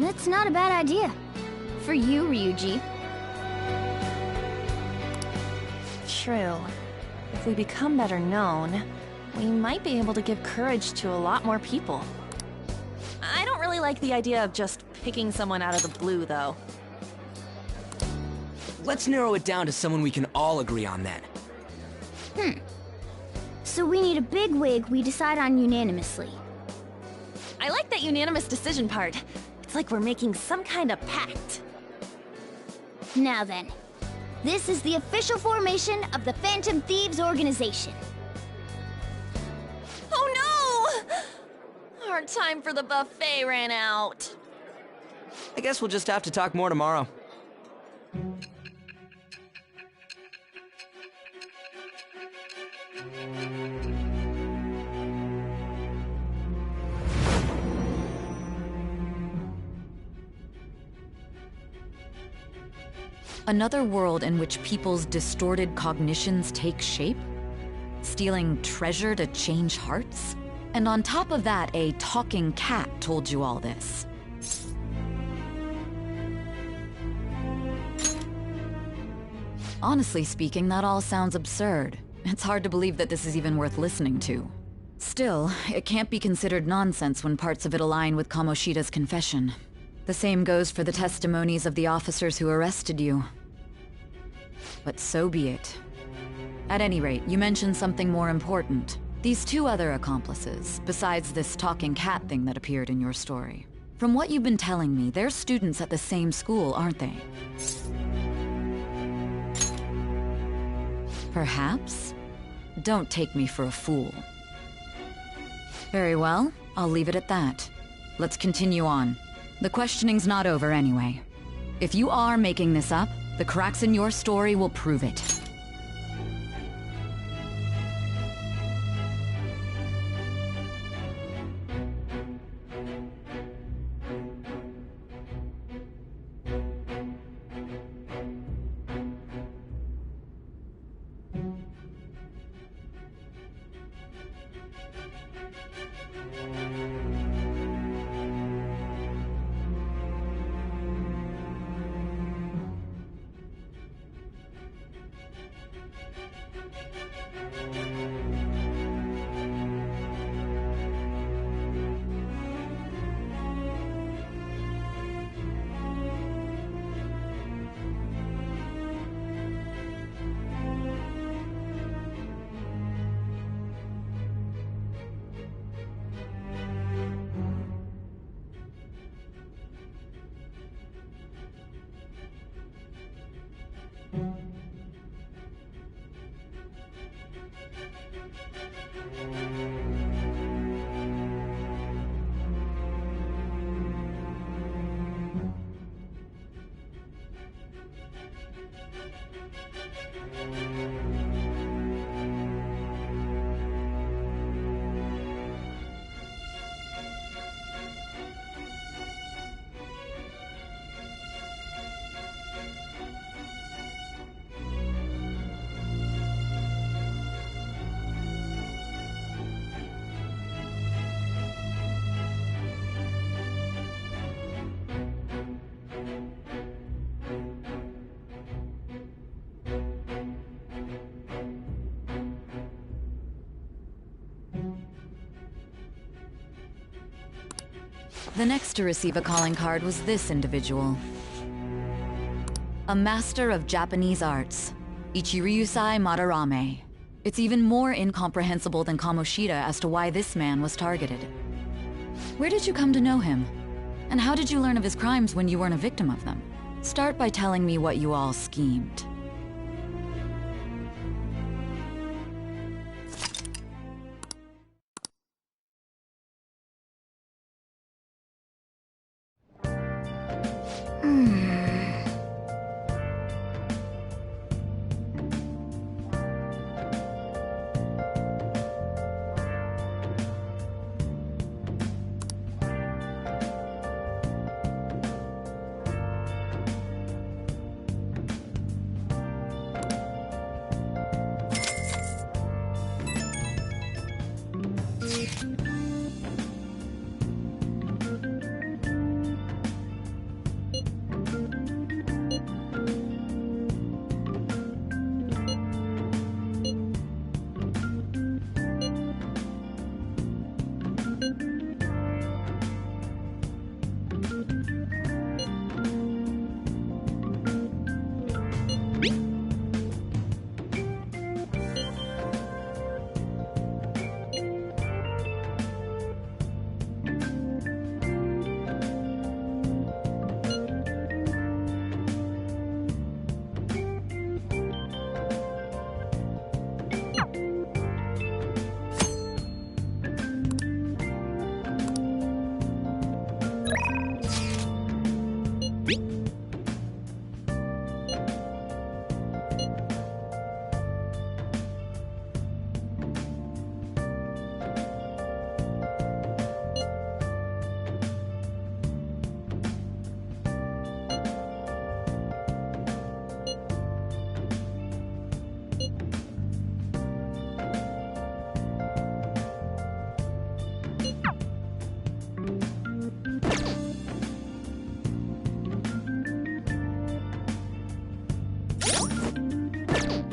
That's not a bad idea. For you, Ryuji. True. If we become better known, we might be able to give courage to a lot more people. I don't really like the idea of just picking someone out of the blue, though. Let's narrow it down to someone we can all agree on then. So we need a big wig we decide on unanimously. I like that unanimous decision part. It's like we're making some kind of pact. Now then, this is the official formation of the Phantom Thieves organization. Oh no! Our time for the buffet ran out. I guess we'll just have to talk more tomorrow. Another world in which people's distorted cognitions take shape? Stealing treasure to change hearts? And on top of that, a talking cat told you all this. Honestly speaking, that all sounds absurd. It's hard to believe that this is even worth listening to. Still, it can't be considered nonsense when parts of it align with Kamoshida's confession. The same goes for the testimonies of the officers who arrested you. But so be it. At any rate, you mentioned something more important. These two other accomplices, besides this talking cat thing that appeared in your story. From what you've been telling me, they're students at the same school, aren't they? Perhaps? Don't take me for a fool. Very well, I'll leave it at that. Let's continue on. The questioning's not over anyway. If you are making this up, the cracks in your story will prove it. The next to receive a calling card was this individual. A master of Japanese arts, Ichiryusai Madarame. It's even more incomprehensible than Kamoshida as to why this man was targeted. Where did you come to know him? And how did you learn of his crimes when you weren't a victim of them? Start by telling me what you all schemed.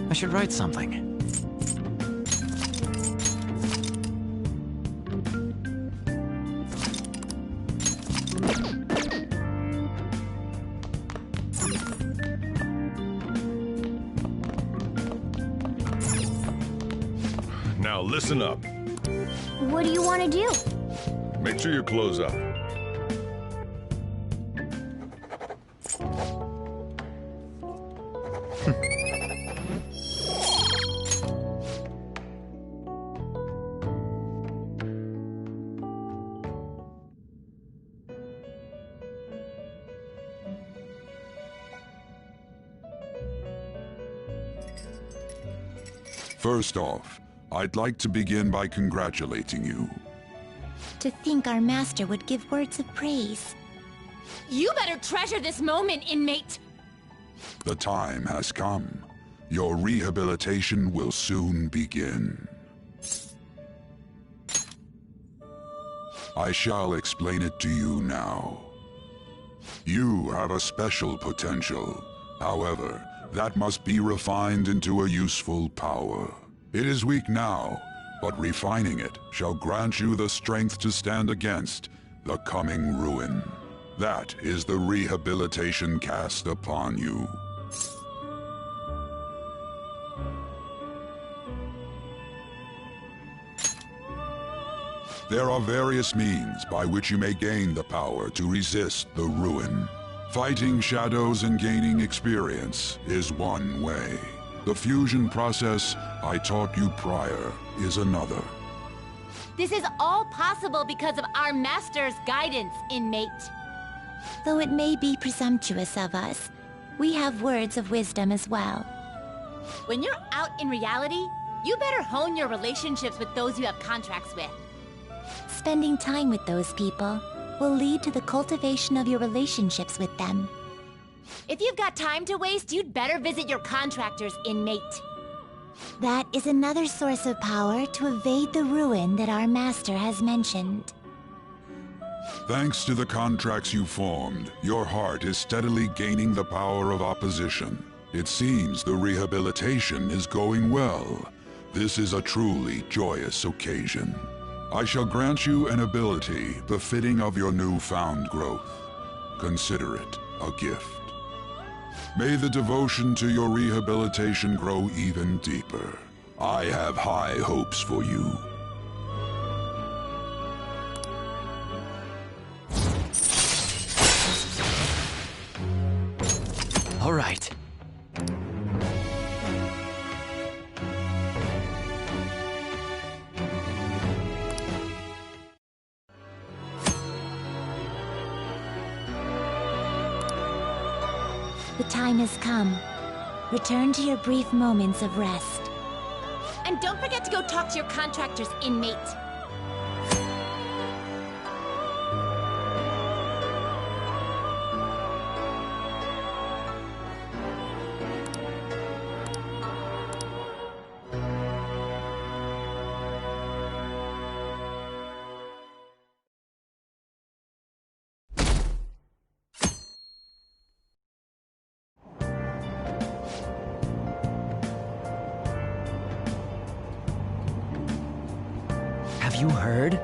I should write something. Now listen up. What do you want to do? Make sure you close up. First off, I'd like to begin by congratulating you. To think our master would give words of praise. You better treasure this moment, inmate! The time has come. Your rehabilitation will soon begin. I shall explain it to you now. You have a special potential. However, that must be refined into a useful power. It is weak now, but refining it shall grant you the strength to stand against the coming ruin. That is the rehabilitation cast upon you. There are various means by which you may gain the power to resist the ruin. Fighting shadows and gaining experience is one way. The fusion process I taught you prior is another. This is all possible because of our master's guidance, inmate. Though it may be presumptuous of us, we have words of wisdom as well. When you're out in reality, you better hone your relationships with those you have contracts with. Spending time with those people will lead to the cultivation of your relationships with them. If you've got time to waste, you'd better visit your contractors, inmate. That is another source of power to evade the ruin that our master has mentioned. Thanks to the contracts you formed, your heart is steadily gaining the power of opposition. It seems the rehabilitation is going well. This is a truly joyous occasion. I shall grant you an ability befitting of your newfound growth. Consider it a gift. May the devotion to your rehabilitation grow even deeper. I have high hopes for you. All right. The time has come. Return to your brief moments of rest. And don't forget to go talk to your contractors, inmate. Have you heard?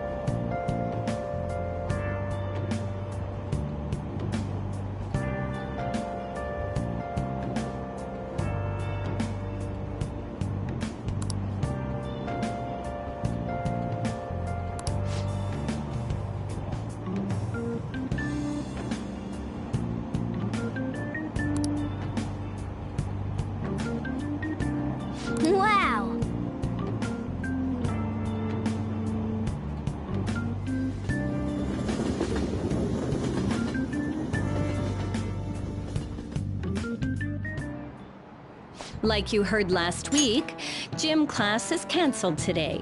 Wow! Like you heard last week, gym class is canceled today.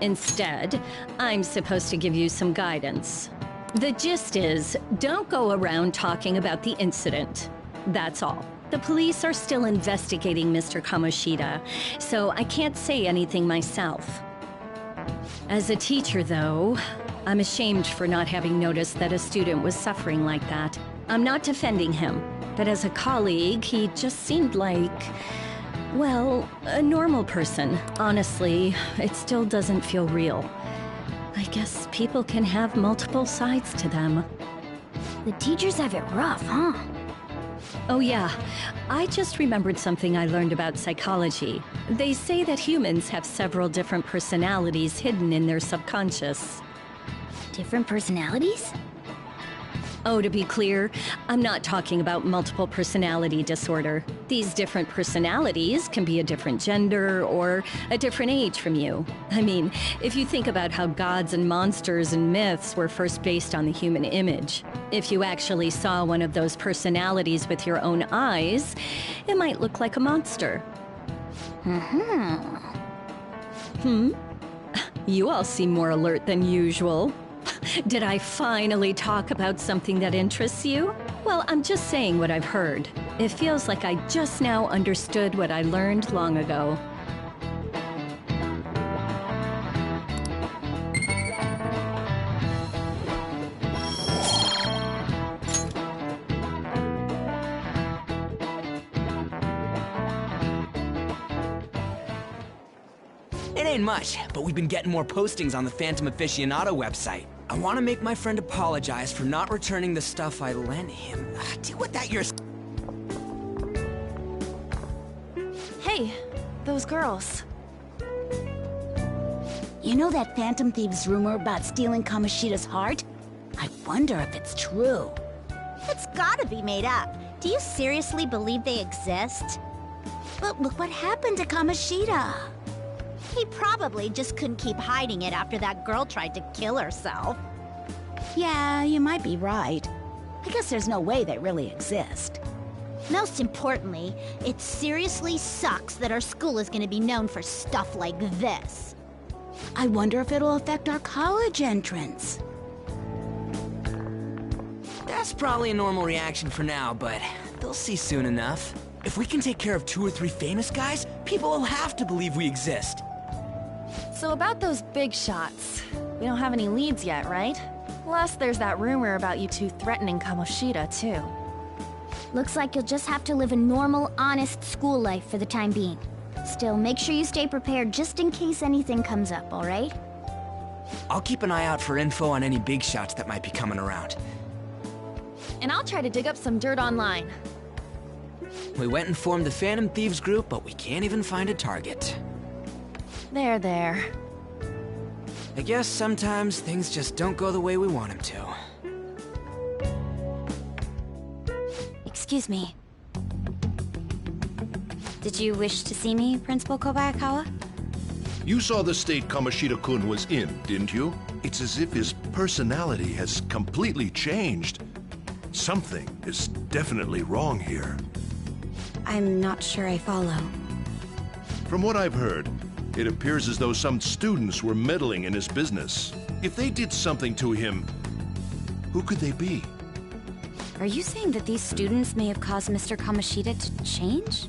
Instead, I'm supposed to give you some guidance. The gist is, don't go around talking about the incident. That's all. The police are still investigating Mr. Kamoshida, so I can't say anything myself. As a teacher, though, I'm ashamed for not having noticed that a student was suffering like that. I'm not defending him, but as a colleague, he just seemed like, well, a normal person. Honestly, it still doesn't feel real. I guess people can have multiple sides to them. The teachers have it rough, huh? Oh yeah, I just remembered something I learned about psychology. They say that humans have several different personalities hidden in their subconscious. Different personalities? Oh, to be clear, I'm not talking about multiple personality disorder. These different personalities can be a different gender or a different age from you. I mean, if you think about how gods and monsters and myths were first based on the human image, if you actually saw one of those personalities with your own eyes, it might look like a monster. You all seem more alert than usual. Did I finally talk about something that interests you? Well, I'm just saying what I've heard. It feels like I just now understood what I learned long ago. It ain't much, but we've been getting more postings on the Phantom Aficionado website. I want to make my friend apologize for not returning the stuff I lent him. Deal with that yourself. Hey, those girls. You know that Phantom Thieves rumor about stealing Kamoshida's heart? I wonder if it's true. It's gotta be made up. Do you seriously believe they exist? But look what happened to Kamoshida. He probably just couldn't keep hiding it after that girl tried to kill herself. Yeah, you might be right. I guess there's no way they really exist. Most importantly, it seriously sucks that our school is gonna be known for stuff like this. I wonder if it'll affect our college entrance. That's probably a normal reaction for now, but they'll see soon enough. If we can take care of 2 or 3 famous guys, people will have to believe we exist. So about those big shots, we don't have any leads yet, right? Plus, there's that rumor about you two threatening Kamoshida, too. Looks like you'll just have to live a normal, honest school life for the time being. Still, make sure you stay prepared just in case anything comes up, alright? I'll keep an eye out for info on any big shots that might be coming around. And I'll try to dig up some dirt online. We went and formed the Phantom Thieves group, but we can't even find a target. There. I guess sometimes things just don't go the way we want them to. Excuse me. Did you wish to see me, Principal Kobayakawa? You saw the state Kamoshida-kun was in, didn't you? It's as if his personality has completely changed. Something is definitely wrong here. I'm not sure I follow. From what I've heard, it appears as though some students were meddling in his business. If they did something to him, who could they be? Are you saying that these students may have caused Mr. Kamoshida to change?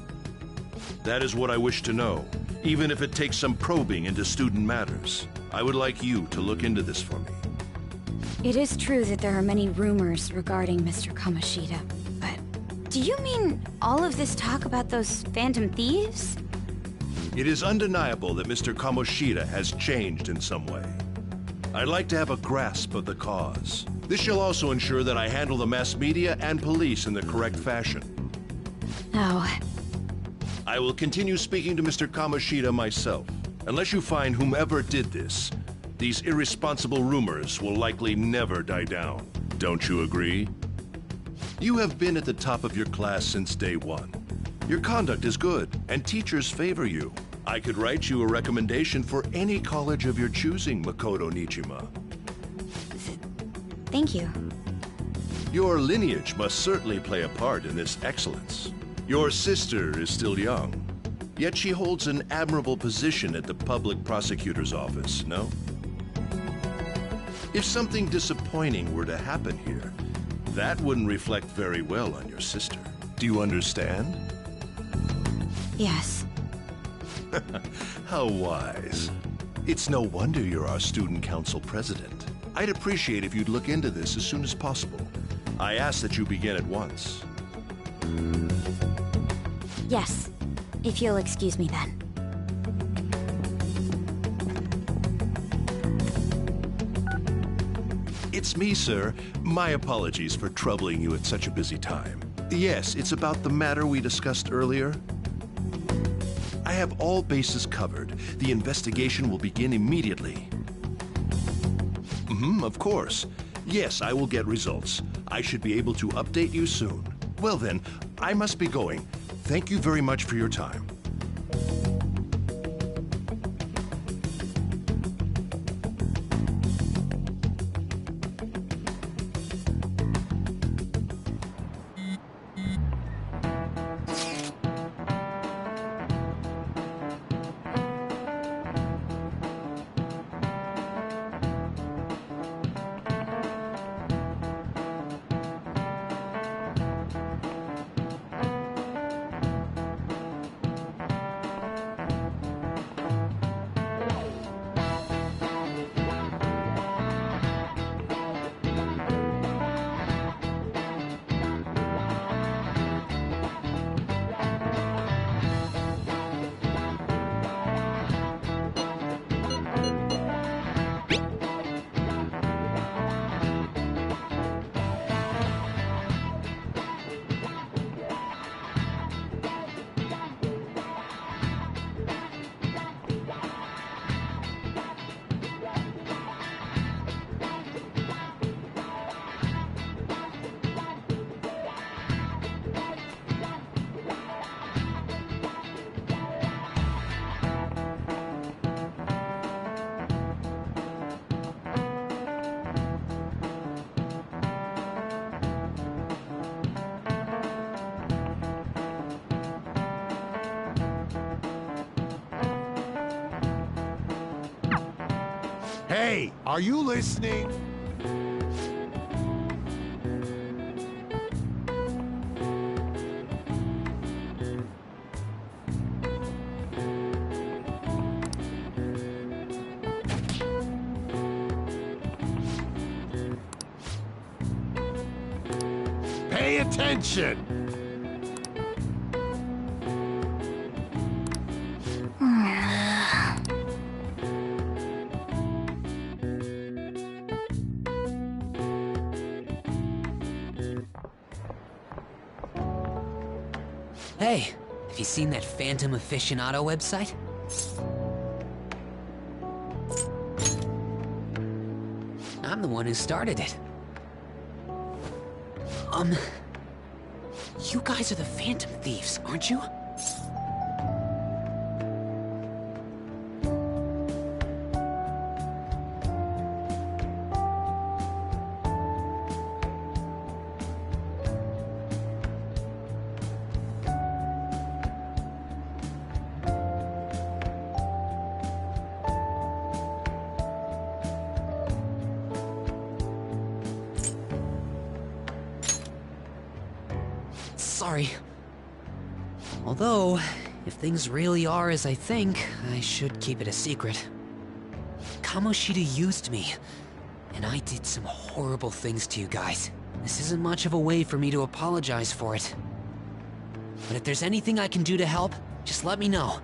That is what I wish to know, even if it takes some probing into student matters. I would like you to look into this for me. It is true that there are many rumors regarding Mr. Kamoshida, but do you mean all of this talk about those Phantom Thieves? It is undeniable that Mr. Kamoshida has changed in some way. I'd like to have a grasp of the cause. This shall also ensure that I handle the mass media and police in the correct fashion. Oh. I will continue speaking to Mr. Kamoshida myself. Unless you find whomever did this, these irresponsible rumors will likely never die down. Don't you agree? You have been at the top of your class since day one. Your conduct is good, and teachers favor you. I could write you a recommendation for any college of your choosing, Makoto Nijima. Thank you. Your lineage must certainly play a part in this excellence. Your sister is still young. Yet she holds an admirable position at the public prosecutor's office, no? If something disappointing were to happen here, that wouldn't reflect very well on your sister. Do you understand? Yes. How wise. It's no wonder you're our student council president. I'd appreciate if you'd look into this as soon as possible. I ask that you begin at once. Yes. If you'll excuse me then. It's me, sir. My apologies for troubling you at such a busy time. Yes, it's about the matter we discussed earlier. I have all bases covered. The investigation will begin immediately. Of course. Yes, I will get results. I should be able to update you soon. Well then, I must be going. Thank you very much for your time. Hey, are you listening? Pay attention! Hey, have you seen that Phantom Aficionado website? I'm the one who started it. You guys are the Phantom Thieves, aren't you? Sorry. Although, if things really are as I think, I should keep it a secret. Kamoshida used me, and I did some horrible things to you guys. This isn't much of a way for me to apologize for it. But if there's anything I can do to help, just let me know.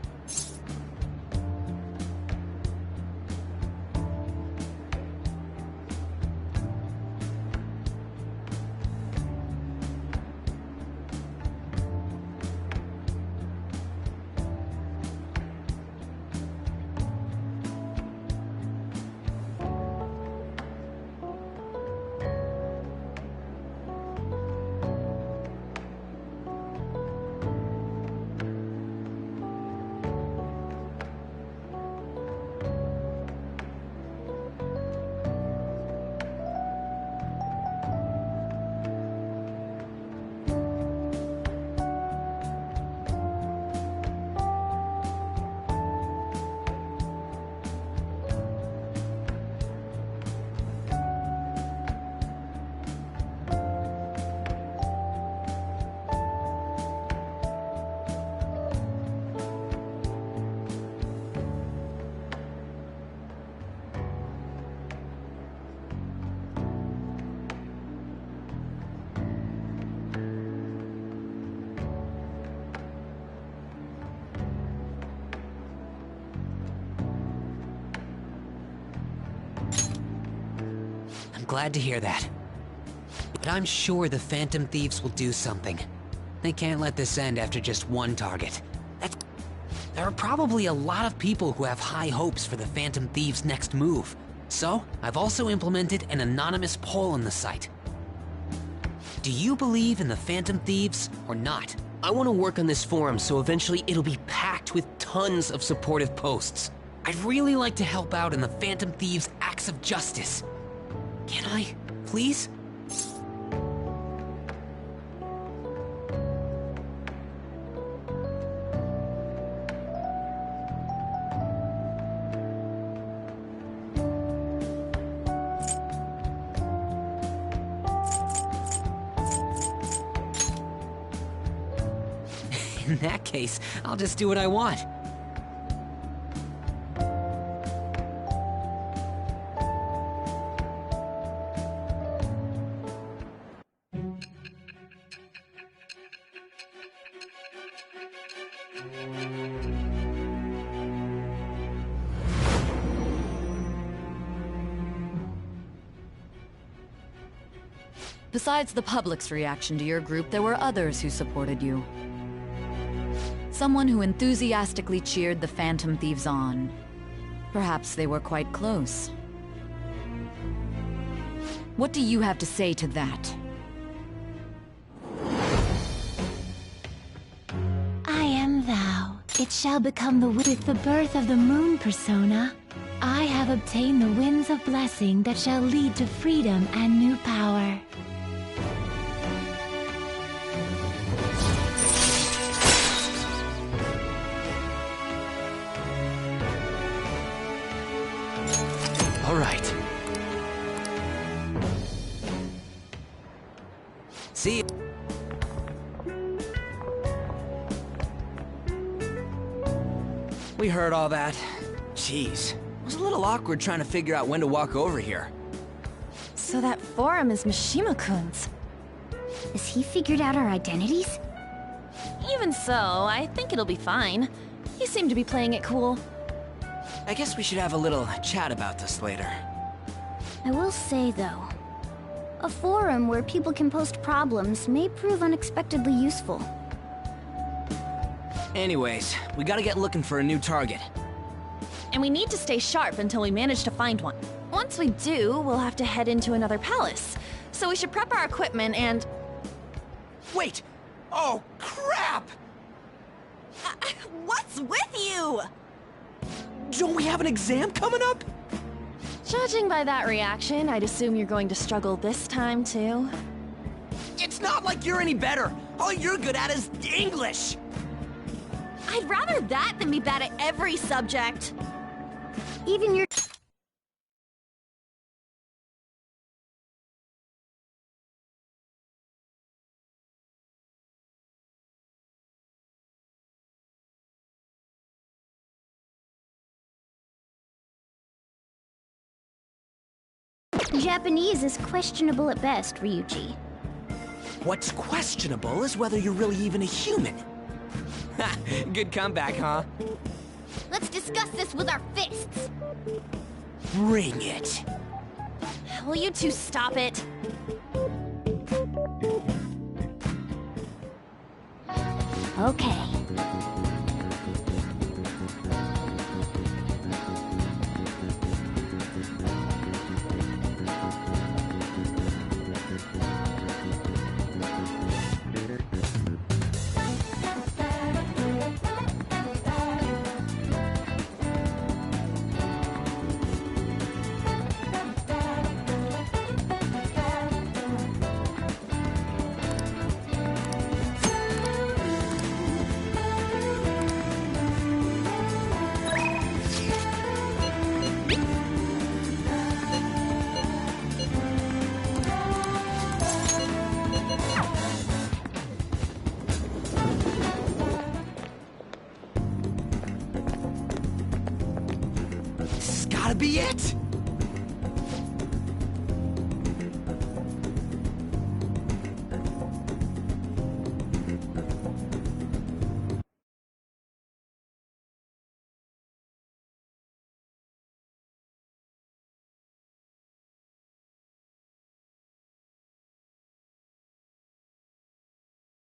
glad to hear that. But I'm sure the Phantom Thieves will do something. They can't let this end after just one target. There are probably a lot of people who have high hopes for the Phantom Thieves' next move. So, I've also implemented an anonymous poll on the site. Do you believe in the Phantom Thieves or not? I want to work on this forum so eventually it'll be packed with tons of supportive posts. I'd really like to help out in the Phantom Thieves' acts of justice. Can I, please? In that case, I'll just do what I want. Besides the public's reaction to your group, there were others who supported you. Someone who enthusiastically cheered the Phantom Thieves on. Perhaps they were quite close. What do you have to say to that? I am thou. It shall become with the birth of the moon persona. I have obtained the winds of blessing that shall lead to freedom and new power. All right. See you. We heard all that. Jeez. It was a little awkward trying to figure out when to walk over here. So that forum is Mishima-kun's. Has he figured out our identities? Even so, I think it'll be fine. He seemed to be playing it cool. I guess we should have a little chat about this later. I will say, though, a forum where people can post problems may prove unexpectedly useful. Anyways, we gotta get looking for a new target. And we need to stay sharp until we manage to find one. Once we do, we'll have to head into another palace. So we should prep our equipment and... Wait! Oh, crap! What's with you? Don't we have an exam coming up? Judging by that reaction, I'd assume you're going to struggle this time, too. It's not like you're any better. All you're good at is English. I'd rather that than be bad at every subject. Even your... Japanese is questionable at best, Ryuji. What's questionable is whether you're really even a human. Ha! Good comeback, huh? Let's discuss this with our fists! Bring it. Will you two stop it? Okay. This has gotta be it!